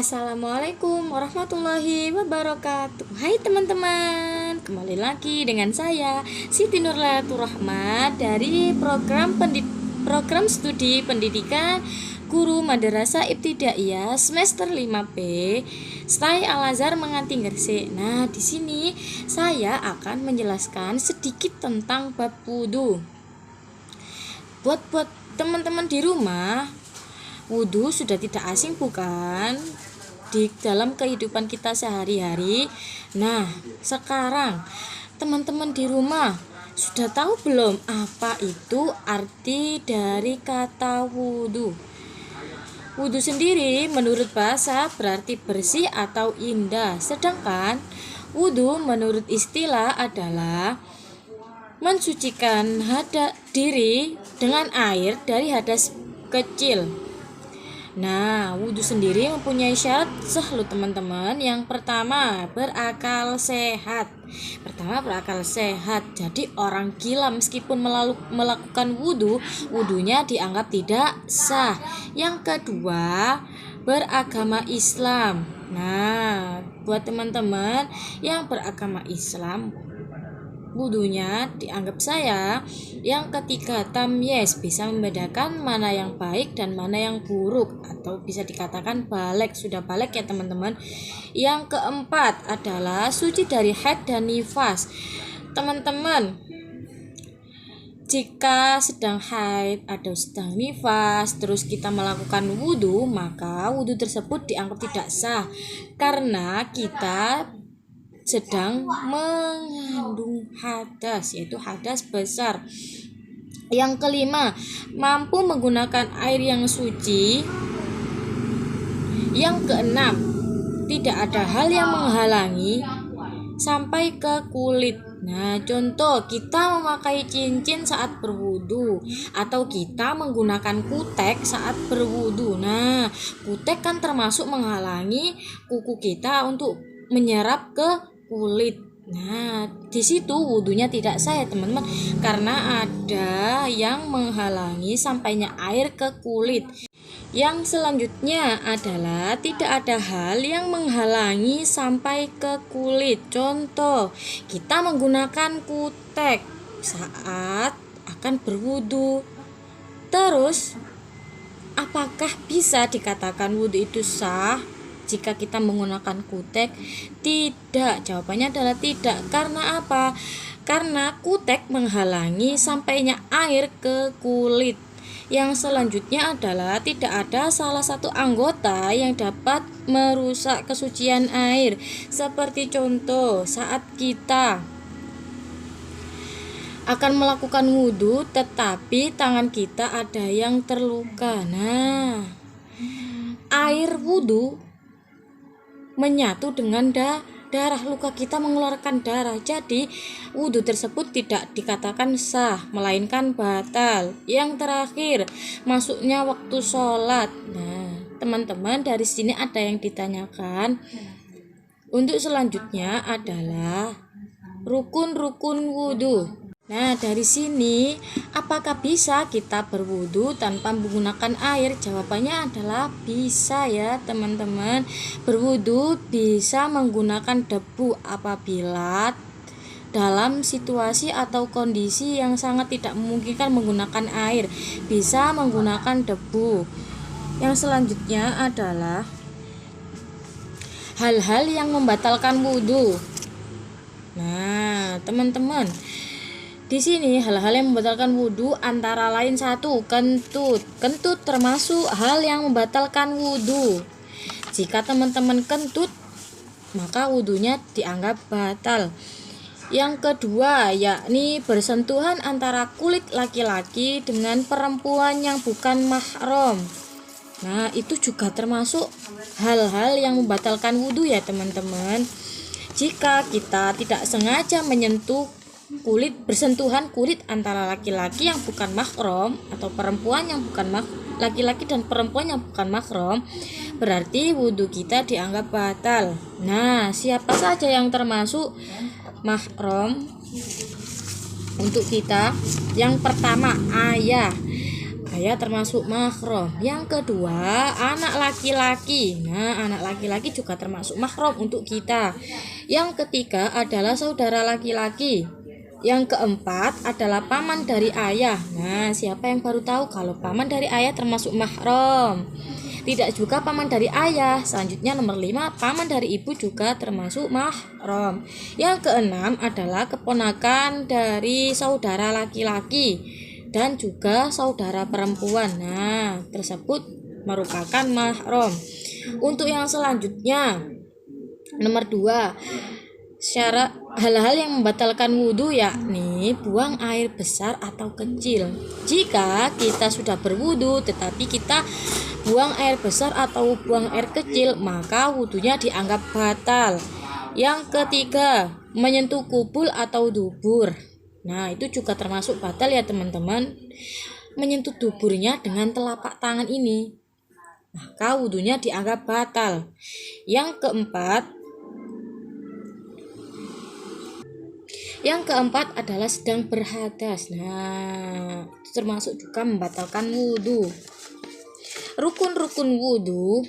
Assalamualaikum warahmatullahi wabarakatuh. Hai teman-teman, kembali lagi dengan saya Siti Nurlatul Rahmat dari program studi pendidikan Guru Madrasah Ibtidaiyah semester 5B STAI Al-Azhar Menganti Gresik. Nah, di sini saya akan menjelaskan sedikit tentang bab wudu. Buat teman-teman di rumah, wudu sudah tidak asing bukan di dalam kehidupan kita sehari-hari. Nah, sekarang teman-teman di rumah sudah tahu belum apa itu arti dari kata wudu? Wudu sendiri menurut bahasa berarti bersih atau indah. Sedangkan wudu menurut istilah adalah mensucikan diri dengan air dari hadas kecil. Nah, wudu sendiri mempunyai syarat loh teman-teman. Yang pertama, berakal sehat. Jadi orang gila meskipun melakukan wudunya dianggap tidak sah. Yang kedua, beragama Islam. Nah, buat teman-teman yang beragama Islam, wudunya dianggap saya. Yang ketiga, tamyiz, bisa membedakan mana yang baik dan mana yang buruk, atau bisa dikatakan balik, sudah balik ya teman-teman. Yang keempat adalah suci dari haid dan nifas. Teman-teman, jika sedang haid atau sedang nifas terus kita melakukan wudu, maka wudu tersebut dianggap tidak sah karena kita sedang mengandung hadas, yaitu hadas besar. Yang kelima, mampu menggunakan air yang suci. Yang keenam, tidak ada hal yang menghalangi sampai ke kulit. Nah, contoh kita memakai cincin saat berwudu atau kita menggunakan kutek saat berwudu. Nah, kutek kan termasuk menghalangi kuku kita untuk menyerap ke kulit. Nah, di situ wudunya tidak sah ya teman-teman, karena ada yang menghalangi sampainya air ke kulit. Yang selanjutnya adalah tidak ada hal yang menghalangi sampai ke kulit. Contoh, kita menggunakan kutek saat akan berwudu. Terus, apakah bisa dikatakan wudu itu sah jika kita menggunakan kutek? Tidak, jawabannya adalah tidak. Karena apa? Karena kutek menghalangi sampainya air ke kulit. Yang selanjutnya adalah tidak ada salah satu anggota yang dapat merusak kesucian air. Seperti contoh, saat kita akan melakukan wudu tetapi tangan kita ada yang terluka. Nah, air wudu menyatu dengan darah, luka kita mengeluarkan darah. Jadi wudu tersebut tidak dikatakan sah, melainkan batal. Yang terakhir, masuknya waktu sholat. Nah, teman-teman, dari sini ada yang ditanyakan. Untuk selanjutnya adalah rukun-rukun wudu. Nah, dari sini apakah bisa kita berwudu tanpa menggunakan air? Jawabannya adalah bisa ya teman-teman. Berwudu bisa menggunakan debu apabila dalam situasi atau kondisi yang sangat tidak memungkinkan menggunakan air, bisa menggunakan debu. Yang selanjutnya adalah hal-hal yang membatalkan wudu. Nah, teman-teman, di sini hal-hal yang membatalkan wudu antara lain satu, kentut. Kentut termasuk hal yang membatalkan wudu. Jika teman-teman kentut, maka wudunya dianggap batal. Yang kedua, yakni bersentuhan antara kulit laki-laki dengan perempuan yang bukan mahram. Nah, itu juga termasuk hal-hal yang membatalkan wudu ya teman-teman. Jika kita tidak sengaja bersentuhan kulit antara laki-laki yang bukan mahram atau perempuan yang bukan laki-laki dan perempuan yang bukan mahram, berarti wudu kita dianggap batal. Nah, siapa saja yang termasuk mahram untuk kita? Yang pertama, ayah. ayah termasuk mahram. Yang kedua, anak laki-laki. Nah, anak laki-laki juga termasuk mahram untuk kita. Yang ketiga adalah saudara laki-laki. Yang keempat adalah paman dari ayah. Nah, siapa yang baru tahu kalau paman dari ayah termasuk mahram? Tidak juga paman dari ayah. Selanjutnya nomor 5, paman dari ibu juga termasuk mahram. Yang keenam adalah keponakan dari saudara laki-laki dan juga saudara perempuan. Nah, tersebut merupakan mahram. Untuk yang selanjutnya nomor 2, syarat hal-hal yang membatalkan wudhu, yakni buang air besar atau kecil. Jika kita sudah berwudhu tetapi kita buang air besar atau buang air kecil, maka wudhunya dianggap batal. Yang ketiga, menyentuh kubul atau dubur. Nah, itu juga termasuk batal ya teman-teman. Menyentuh duburnya dengan telapak tangan ini, maka wudhunya dianggap batal. Yang keempat adalah sedang berhadas. Nah, itu termasuk juga membatalkan wudhu. Rukun-rukun wudhu.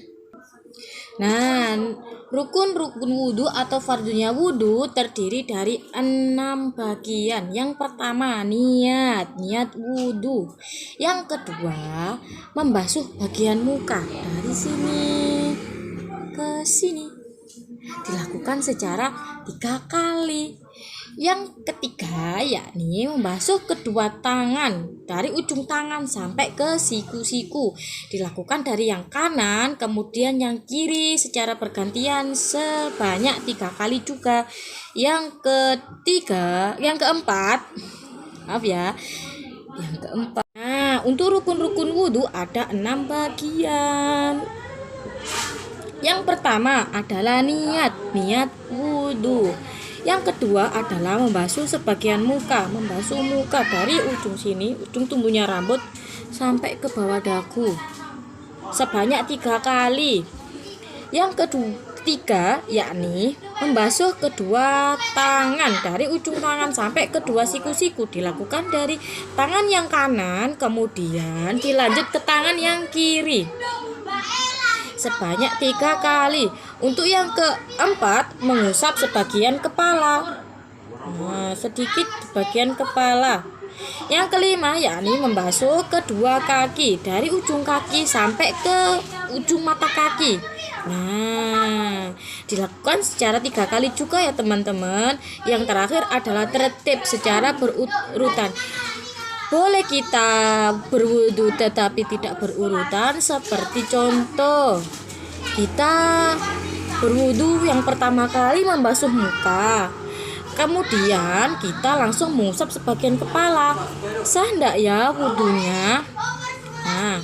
Nah, rukun-rukun wudhu atau fardunya wudhu terdiri dari 6 bagian. Yang pertama, niat wudhu. Yang kedua, membasuh bagian muka dari sini ke sini. Dilakukan secara 3 kali. Yang ketiga, yakni membasuh kedua tangan dari ujung tangan sampai ke siku-siku. Dilakukan dari yang kanan kemudian yang kiri secara bergantian sebanyak 3 kali juga. Yang keempat, Nah, untuk rukun-rukun wudhu ada 6 bagian. Yang pertama adalah niat wudhu. Yang kedua adalah membasuh sebagian muka, membasuh muka dari ujung sini, ujung tumbuhnya rambut sampai ke bawah dagu sebanyak 3 kali. Yang ketiga, yakni membasuh kedua tangan dari ujung tangan sampai kedua siku-siku. Dilakukan dari tangan yang kanan kemudian dilanjut ke tangan yang kiri sebanyak 3 kali. Untuk yang keempat, mengusap sebagian kepala. Nah, sedikit bagian kepala. Yang kelima, yakni membasuh kedua kaki dari ujung kaki sampai ke ujung mata kaki. Nah, dilakukan secara 3 kali juga ya teman-teman. Yang terakhir adalah tertib secara berurutan. Boleh kita berwudu tetapi tidak berurutan, seperti contoh kita berwudu yang pertama kali membasuh muka, kemudian kita langsung mengusap sebagian kepala. Sah enggak ya wudunya? Nah,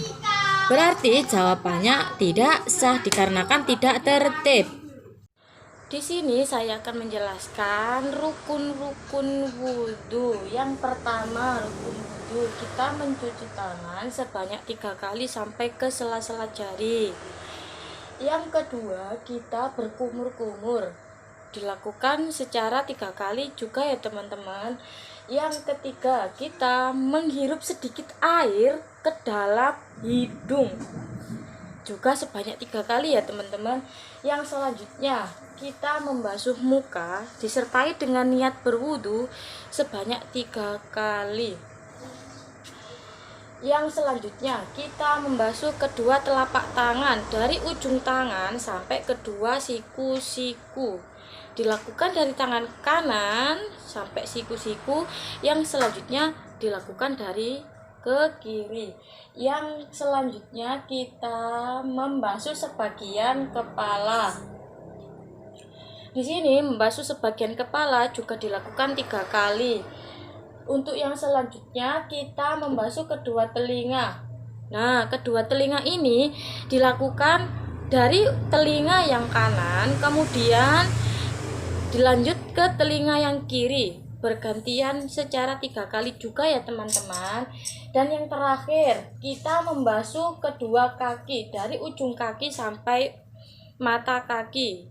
berarti jawabannya tidak sah dikarenakan tidak tertib. Di sini saya akan menjelaskan rukun-rukun wudhu. Yang pertama, rukun wudhu, kita mencuci tangan sebanyak 3 kali sampai ke sela-sela jari. Yang kedua, kita berkumur-kumur. Dilakukan secara 3 kali juga ya teman-teman. Yang ketiga, kita menghirup sedikit air ke dalam hidung, juga sebanyak 3 kali ya teman-teman. Yang selanjutnya, kita membasuh muka disertai dengan niat berwudu sebanyak 3 kali. Yang selanjutnya, kita membasuh kedua telapak tangan dari ujung tangan sampai kedua siku-siku. Dilakukan dari tangan kanan sampai siku-siku. Yang selanjutnya dilakukan dari ke kiri. Yang selanjutnya, kita membasuh sebagian kepala. Di sini membasuh sebagian kepala juga dilakukan 3 kali. Untuk yang selanjutnya, kita membasuh kedua telinga. Nah, kedua telinga ini dilakukan dari telinga yang kanan kemudian dilanjut ke telinga yang kiri, bergantian secara 3 kali juga ya teman-teman. Dan yang terakhir, kita membasuh kedua kaki dari ujung kaki sampai mata kaki.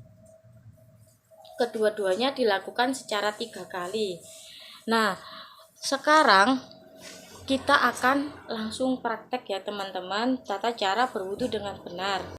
Kedua-duanya dilakukan secara 3 kali. Nah, sekarang kita akan langsung praktek ya teman-teman, tata cara berwudu dengan benar.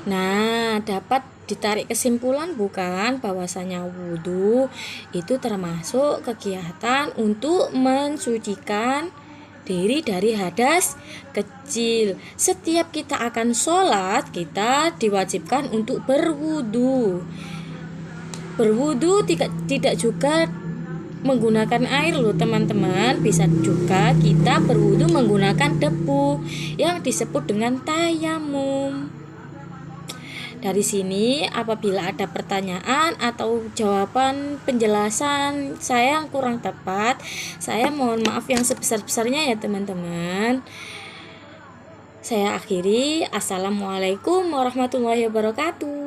Nah, dapat ditarik kesimpulan bukan bahwasanya wudhu itu termasuk kegiatan untuk mensucikan diri dari hadas kecil. Setiap kita akan sholat, kita diwajibkan untuk berwudhu. Berwudhu tidak juga menggunakan air loh teman-teman, bisa juga kita berwudhu menggunakan debu yang disebut dengan tayamum. Dari sini apabila ada pertanyaan atau jawaban penjelasan saya yang kurang tepat, saya mohon maaf yang sebesar-besarnya ya teman-teman. Saya akhiri. Assalamualaikum warahmatullahi wabarakatuh.